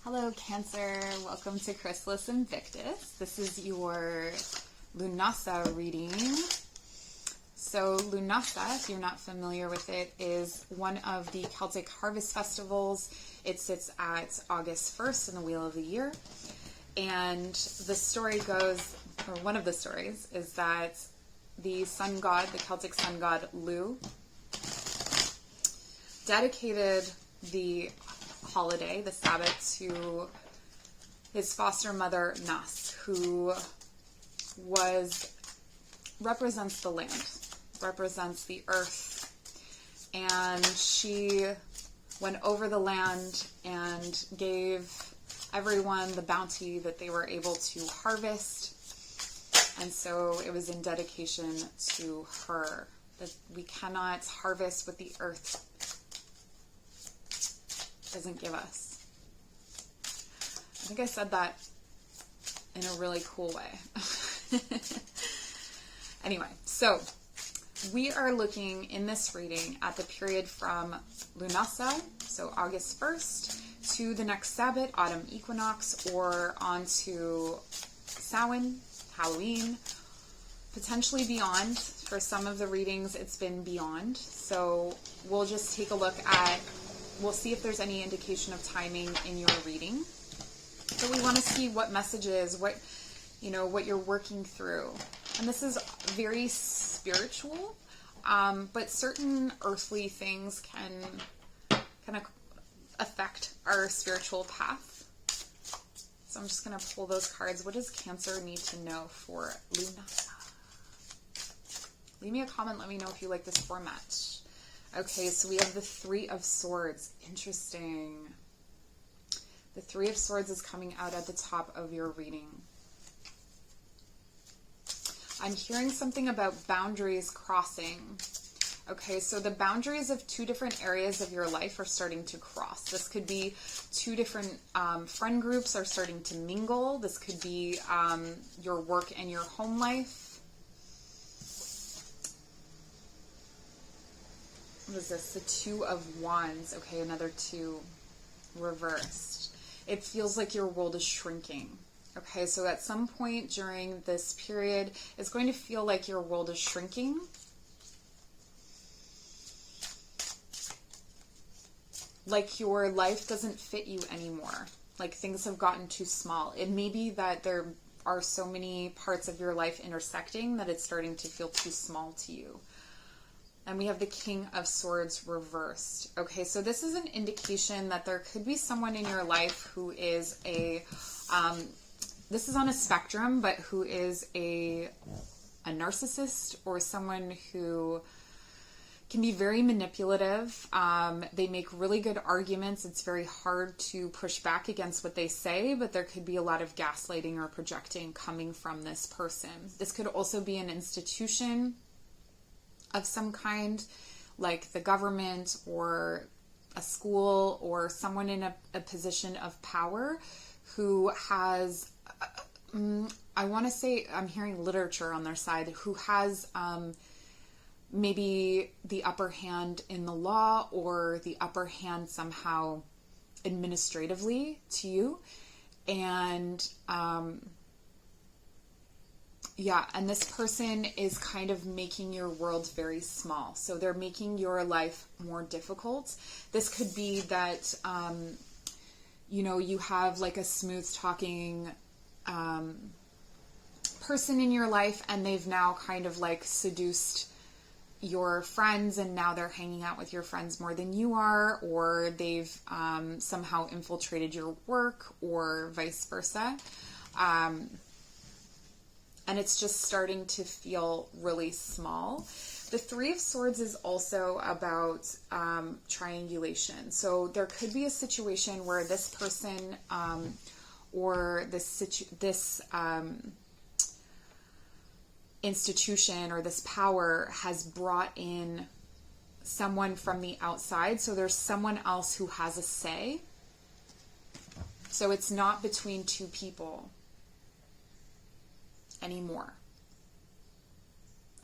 Hello, Cancer. Welcome to Chrysalis Invictus. This is your Lughnasadh reading. So Lughnasadh, if you're not familiar with it, is one of the Celtic harvest festivals. It sits at August 1st in the Wheel of the Year. And the story goes, or one of the stories, is that the sun god, the Celtic sun god Lugh, dedicated the holiday, the Sabbath, to his foster mother Nas, who represents the land, represents the earth, and she went over the land and gave everyone the bounty that they were able to harvest. And so it was in dedication to her that we cannot harvest what the earth doesn't give us. I think I said that in a really cool way. Anyway, so we are looking in this reading at the period from Lughnasadh, so August 1st, to the next Sabbath, Autumn Equinox, or on to Samhain, Halloween, potentially beyond. For some of the readings, it's been beyond. So we'll just take a look at, we'll see if there's any indication of timing in your reading. So we want to see what messages, what you're working through. And this is very spiritual, but certain earthly things can kind of affect our spiritual path. So I'm just going to pull those cards. What does Cancer need to know for Lughnasadh? Leave me a comment. Let me know if you like this format. Okay, so we have the Three of Swords. Interesting. The Three of Swords is coming out at the top of your reading. I'm hearing something about boundaries crossing. Okay, so the boundaries of two different areas of your life are starting to cross. This could be two different friend groups are starting to mingle. This could be your work and your home life. What is this? The Two of Wands. Okay, another two reversed. It feels like your world is shrinking. Okay, so at some point during this period, it's going to feel like your world is shrinking. Like your life doesn't fit you anymore. Like things have gotten too small. It may be that there are so many parts of your life intersecting that it's starting to feel too small to you. And we have the King of Swords reversed. Okay, so this is an indication that there could be someone in your life who is this is on a spectrum, but who is a narcissist, or someone who can be very manipulative. They make really good arguments. It's very hard to push back against what they say, but there could be a lot of gaslighting or projecting coming from this person. This could also be an institution of some kind, like the government or a school or someone in a position of power who has, I want to say, I'm hearing literature on their side, who has maybe the upper hand in the law or the upper hand somehow administratively to you. And and this person is kind of making your world very small. So they're making your life more difficult. This could be that, you have like a smooth talking person in your life, and they've now kind of like seduced your friends, and now they're hanging out with your friends more than you are, or they've somehow infiltrated your work, or vice versa. And it's just starting to feel really small. The Three of Swords is also about triangulation. So there could be a situation where this person or this institution or this power has brought in someone from the outside. So there's someone else who has a say. So it's not between two people anymore.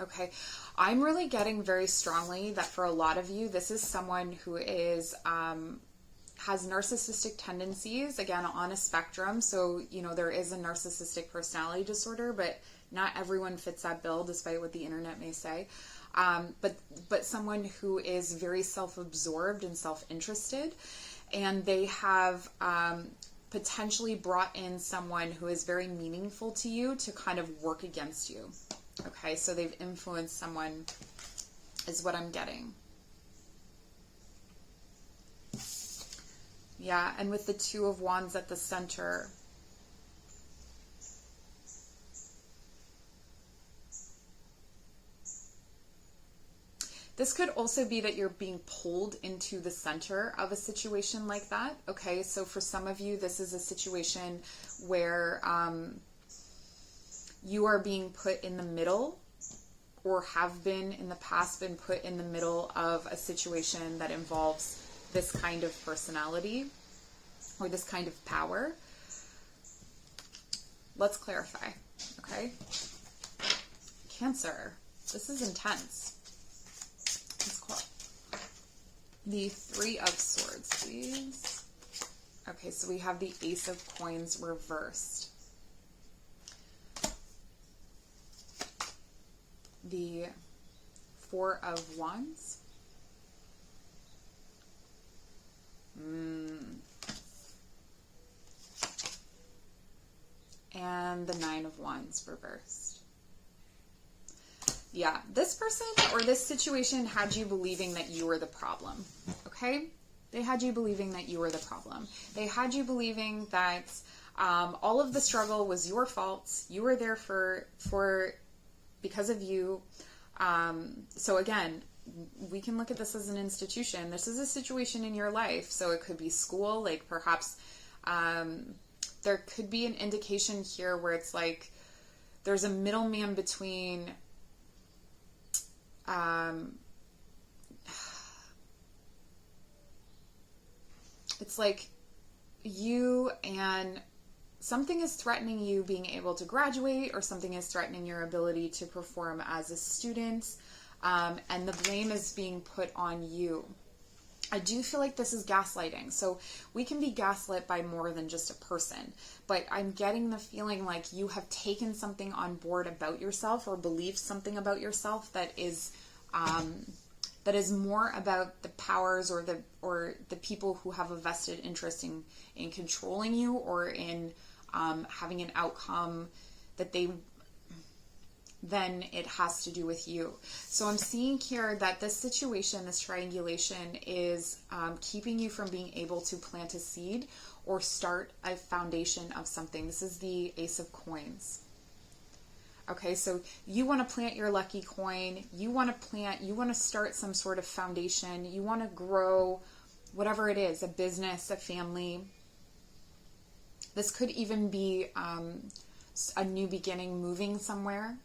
Okay, I'm really getting very strongly that for a lot of you, this is someone who is has narcissistic tendencies, again, on a spectrum. So, you know, there is a narcissistic personality disorder, but not everyone fits that bill, despite what the internet may say. But someone who is very self-absorbed and self-interested, and they have potentially brought in someone who is very meaningful to you to kind of work against you. Okay, so they've influenced someone, is what I'm getting. Yeah, and with the Two of Wands at the center, this could also be that you're being pulled into the center of a situation like that. Okay, so for some of you, this is a situation where you are being put in the middle, or have been in the past been put in the middle of a situation that involves this kind of personality or this kind of power. Let's clarify, okay? Cancer, this is intense. Let's call it the Three of Swords, please. Okay, so we have the Ace of Coins reversed. The Four of Wands. And the Nine of Wands reversed. Yeah, this person or this situation had you believing that you were the problem, okay? They had you believing that you were the problem. They had you believing that all of the struggle was your fault. You were there because of you. So again, we can look at this as an institution. This is a situation in your life. So it could be school, like perhaps there could be an indication here where it's like there's a middleman between it's like you and something is threatening you being able to graduate, or something is threatening your ability to perform as a student, and the blame is being put on you. I do feel like this is gaslighting. So we can be gaslit by more than just a person, but I'm getting the feeling like you have taken something on board about yourself, or believed something about yourself that is more about the powers or the people who have a vested interest in controlling you, or in having an outcome that then it has to do with you. So I'm seeing here that this situation, this triangulation, is keeping you from being able to plant a seed or start a foundation of something. This is the Ace of Coins. Okay, so you want to plant your lucky coin, you want to start some sort of foundation, you want to grow whatever it is, a business, a family. This could even be a new beginning, moving somewhere.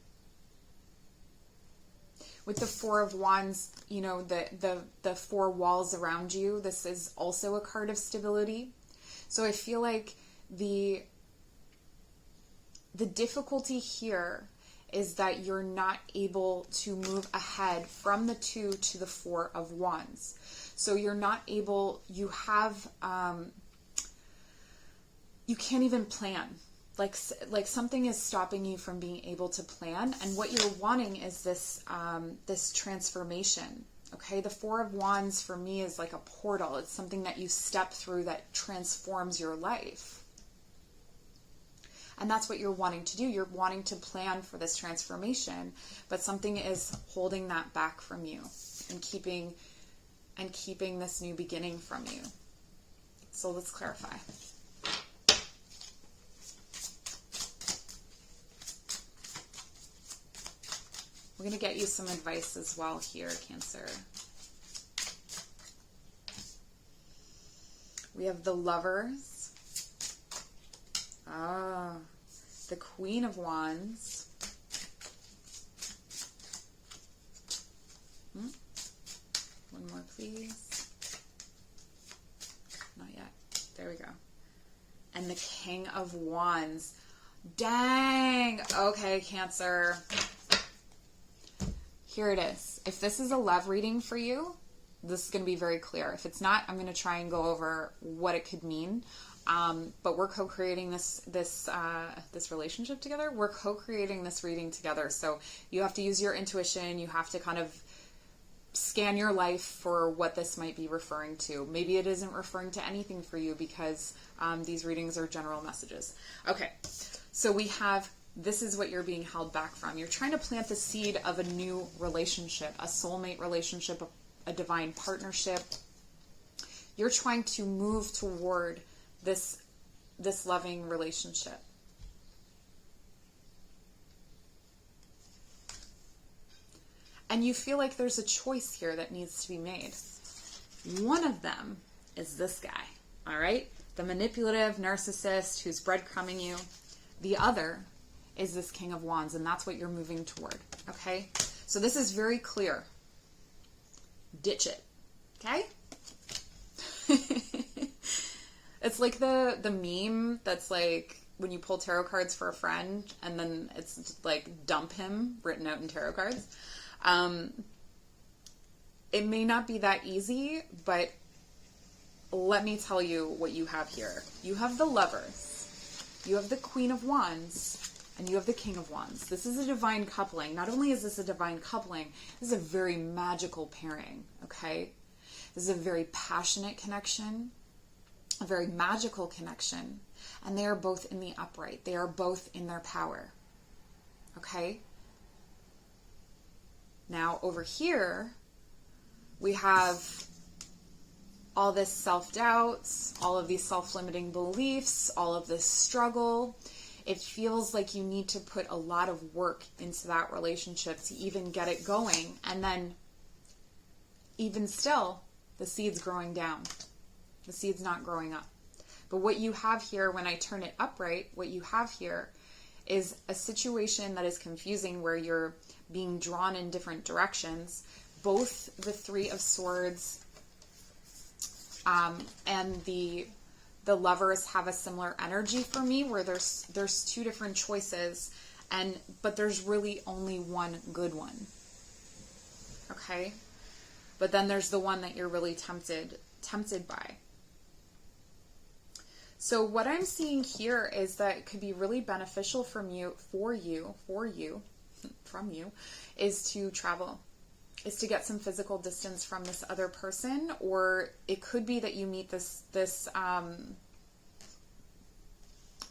With the Four of Wands, you know, the four walls around you, this is also a card of stability. So I feel like the difficulty here is that you're not able to move ahead from the Two to the Four of Wands. So you're not able, you can't even plan. Like something is stopping you from being able to plan, and what you're wanting is this this transformation. Okay, the Four of Wands for me is like a portal. It's something that you step through that transforms your life, and that's what you're wanting to do. You're wanting to plan for this transformation, but something is holding that back from you and keeping this new beginning from you. So let's clarify. We're going to get you some advice as well here, Cancer. We have the Lovers. The Queen of Wands. One more, please. Not yet. There we go. And the King of Wands. Dang! Okay, Cancer. Here it is. If this is a love reading for you, this is going to be very clear. If it's not, I'm going to try and go over what it could mean. But we're co-creating this relationship together. We're co-creating this reading together. So you have to use your intuition. You have to kind of scan your life for what this might be referring to. Maybe it isn't referring to anything for you because these readings are general messages. Okay, so we have, this is what you're being held back from. You're trying to plant the seed of a new relationship, a soulmate relationship, a divine partnership. You're trying to move toward this loving relationship. And you feel like there's a choice here that needs to be made. One of them is this guy, all right? The manipulative narcissist who's breadcrumbing you. The other is this King of Wands, and that's what you're moving toward, okay? So this is very clear. Ditch it, okay? It's like the meme that's like when you pull tarot cards for a friend and then it's like dump him written out in tarot cards. It may not be that easy, but let me tell you what you have here. You have the Lovers, you have the Queen of Wands, and you have the King of Wands. This is a divine coupling. Not only is this a divine coupling, this is a very magical pairing, okay? This is a very passionate connection, a very magical connection, and they are both in the upright. They are both in their power, okay? Now, over here, we have all this self-doubt, all of these self-limiting beliefs, all of this struggle. It feels like you need to put a lot of work into that relationship to even get it going. And then, even still, the seed's growing down. The seed's not growing up. But what you have here, when I turn it upright, what you have here is a situation that is confusing where you're being drawn in different directions. Both the Three of Swords and the Lovers have a similar energy for me, where there's two different choices, but there's really only one good one. Okay? But then there's the one that you're really tempted by. So what I'm seeing here is that it could be really beneficial from you, is to travel, is to get some physical distance from this other person, or it could be that you meet this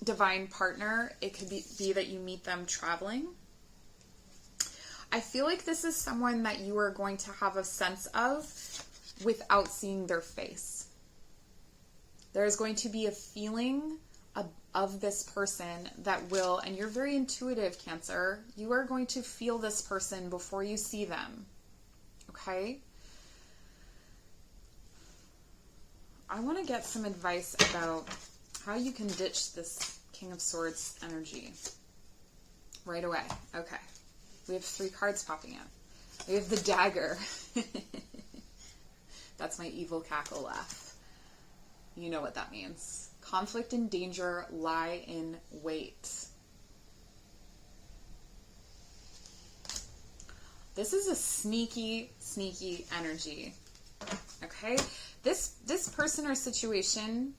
divine partner. It could be that you meet them traveling. I feel like this is someone that you are going to have a sense of without seeing their face. There's going to be a feeling of this person that will, and you're very intuitive, Cancer, you are going to feel this person before you see them. Okay? I want to get some advice about how you can ditch this King of Swords energy right away. Okay. We have 3 cards popping out. We have the Dagger. That's my evil cackle laugh. You know what that means. Conflict and danger lie in wait. This is a sneaky, sneaky energy. Okay? This person or situation.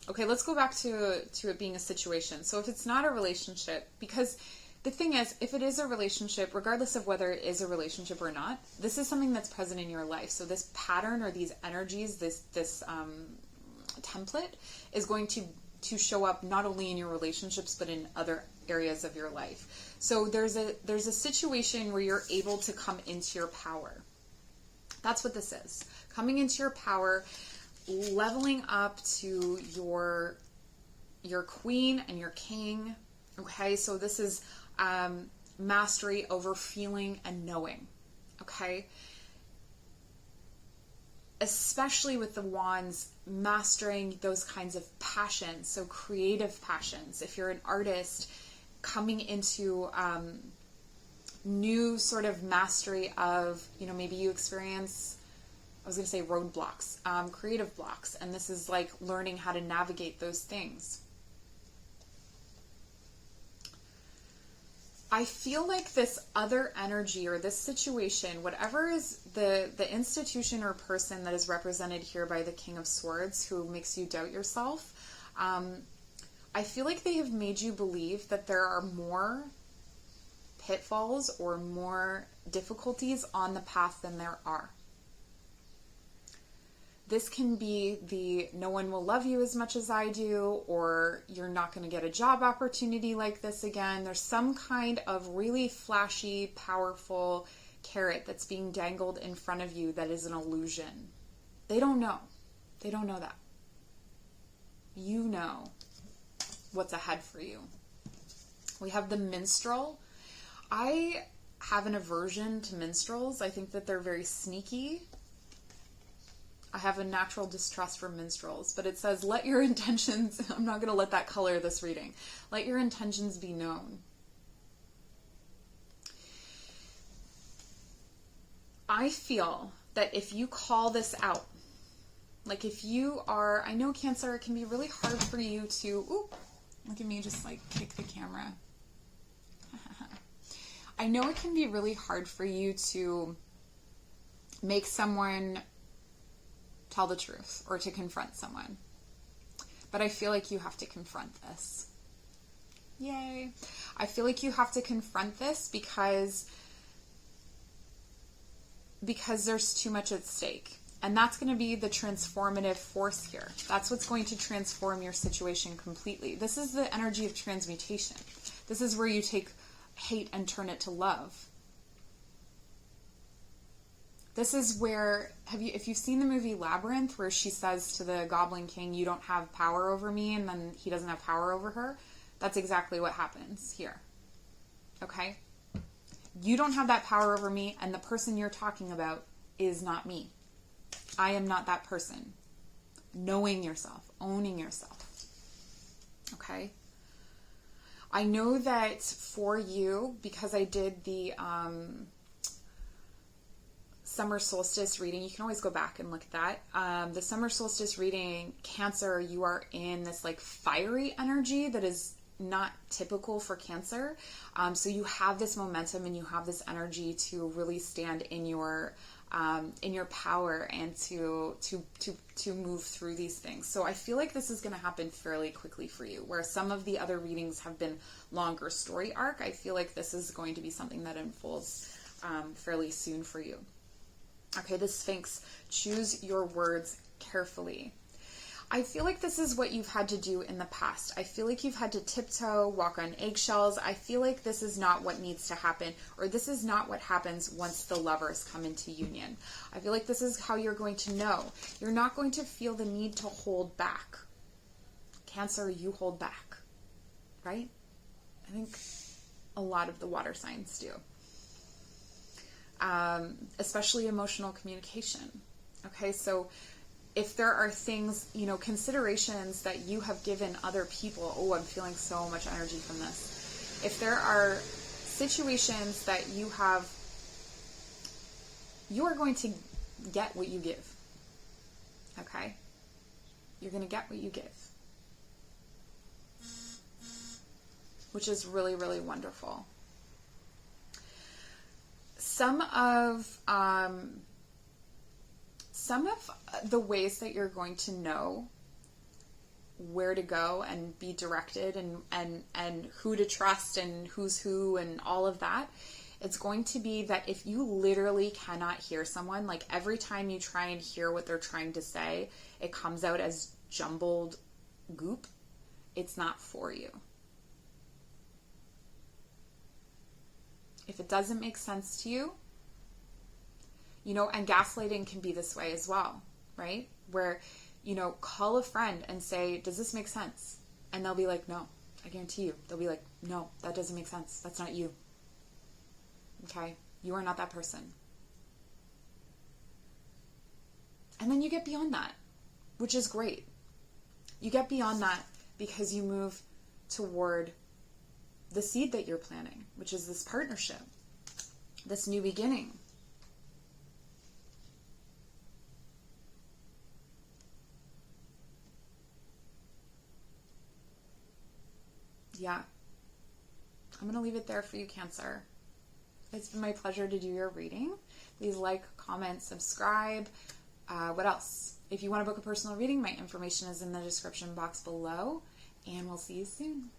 Okay, let's go back to it being a situation. So if it's not a relationship, because the thing is, if it is a relationship, regardless of whether it is a relationship or not, this is something that's present in your life. So this pattern or these energies, this template is going to show up not only in your relationships, but in other areas of your life. So there's a situation where you're able to come into your power. That's what this is. Coming into your power, leveling up to your queen and your king. Okay, so this is mastery over feeling and knowing. Okay, especially with the wands, mastering those kinds of passions, so creative passions. If you're an artist, coming into new sort of mastery of, maybe you experience, I was going to say roadblocks, creative blocks, and this is like learning how to navigate those things. I feel like this other energy or this situation, whatever is the institution or person that is represented here by the King of Swords who makes you doubt yourself, I feel like they have made you believe that there are more pitfalls or more difficulties on the path than there are. This can be the no one will love you as much as I do, or you're not going to get a job opportunity like this again. There's some kind of really flashy, powerful carrot that's being dangled in front of you that is an illusion. They don't know. They don't know that. You know what's ahead for you. We have the minstrel. I have an aversion to minstrels. I think that they're very sneaky. I have a natural distrust for minstrels, but it says, let your intentions, I'm not going to let that color this reading, let your intentions be known. I feel that if you call this out, like if you are, I know Cancer, it can be really hard for you to, ooh, look at me just like kick the camera. I know it can be really hard for you to make someone tell the truth or to confront someone. But I feel like you have to confront this. Yay. I feel like you have to confront this because there's too much at stake. And that's going to be the transformative force here. That's what's going to transform your situation completely. This is the energy of transmutation. This is where you take hate and turn it to love. This is where, if you've seen the movie Labyrinth, where she says to the Goblin King, you don't have power over me, and then he doesn't have power over her, that's exactly what happens here. Okay? You don't have that power over me, and the person you're talking about is not me. I am not that person. Knowing yourself, owning yourself. Okay? I know that for you, because I did the summer solstice reading, you can always go back and look at that. The summer solstice reading, Cancer, you are in this like fiery energy that is not typical for Cancer. So you have this momentum and you have this energy to really stand in your power and to move through these things. So I feel like this is going to happen fairly quickly for you. Where some of the other readings have been longer story arc, I feel like this is going to be something that unfolds fairly soon for you. Okay, the Sphinx, choose your words carefully. I feel like this is what you've had to do in the past. I feel like you've had to tiptoe, walk on eggshells. I feel like this is not what needs to happen, or this is not what happens once the lovers come into union. I feel like this is how you're going to know. You're not going to feel the need to hold back. Cancer, you hold back, right? I think a lot of the water signs do. Especially emotional communication. Okay, so if there are things, considerations that you have given other people, oh, I'm feeling so much energy from this. If there are situations that you are going to get what you give. Okay? You're going to get what you give. Which is really, really wonderful. Some of the ways that you're going to know where to go and be directed and who to trust and who's who and all of that, it's going to be that if you literally cannot hear someone, like every time you try and hear what they're trying to say, it comes out as jumbled goop, it's not for you. If it doesn't make sense to you, and gaslighting can be this way as well, right? Where, call a friend and say, does this make sense? And they'll be like, no, I guarantee you. They'll be like, no, that doesn't make sense. That's not you. Okay? You are not that person. And then you get beyond that, which is great. You get beyond that because you move toward the seed that you're planting, which is this partnership, this new beginning. Yeah. I'm going to leave it there for you, Cancer. It's been my pleasure to do your reading. Please like, comment, subscribe. What else? If you want to book a personal reading, my information is in the description box below, and we'll see you soon.